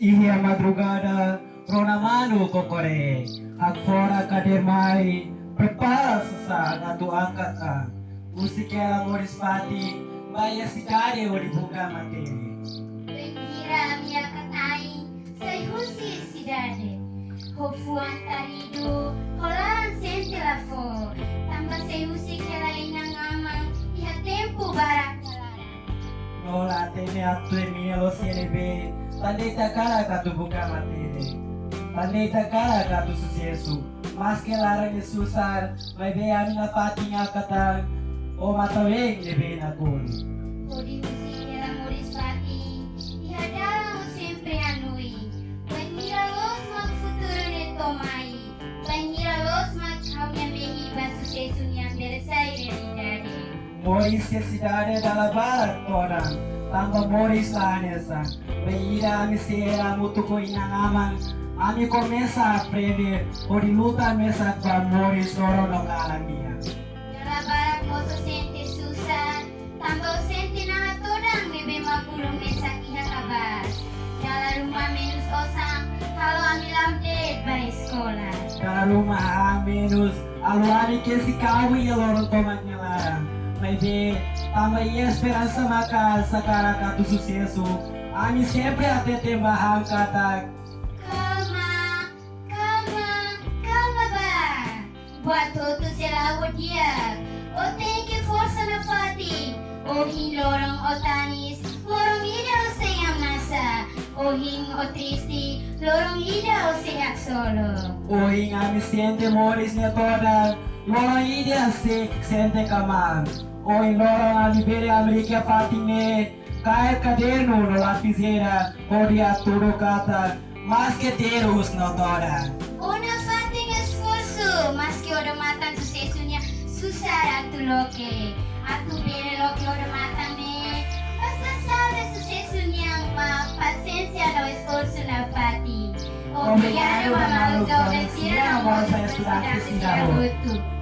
Ihi a madrugada, Ronamano kokore, agfora kadermai, prepara-se sa tu angkat a. Usikela morispati, baya sikare ori buka materi. Pengira mia katai, sai husi sidade. Hofuan taridu, holan sentelafo. Tambah sai husi kelaina ngamang, iha tempo barak kalara. Nola tene atue mielo serebe, tandei takara katu buka materi. Tandei takara katu sucesso, mas que larang susar, vai be amina fatinha katang, o mataweng lebe na kun. Kodi husi kela morispati, iha dalam sempre anui. Pengira los mag futuro ne tomai. Pengira los mag kaunya mehi basu sesunya beresai realidade. Moris que cidade da lavara toda, tamba moris lá nessa. Beira me será muito coina aman, a me começa a aprender, por luta mesa para moris loro no calamia. Yala barak moso sente susah, tambah sente na todang bebe makulong mesak iha kabas. Yala rumah menus osang, kalau amilam date by sekolah. Kalau mah menos, aluari que se caui e loro tomanya larang. Mas be, tamba e esperança maka sakara do sucesso. A me sempre até ter bahang kata. Calma, calma, calma ba. Buat tutu selawo dia. O tem que força na fati. O hin lorong o tanis, lorong ida o sayang nasa. O hin o triste, lorong ida o sayak solo. Oi, a me sente moris ne toda. Loro ide se sente kamar. Oi, loro a libere América fatine. Cair caderno no lapiseira, odia tudo kata. Masqueteiros no tora. Una fating esforço, mas que o matan sucesunya susah atu loke. Atu bere loke o matan me. Basta sabe sucesunya ma paciência no esforço na fati. Obrigado, Mama Luz, Obrigado, Valenciana, Mama vossa Luz, estudante, Valenciana, Cidadão. Valenciana,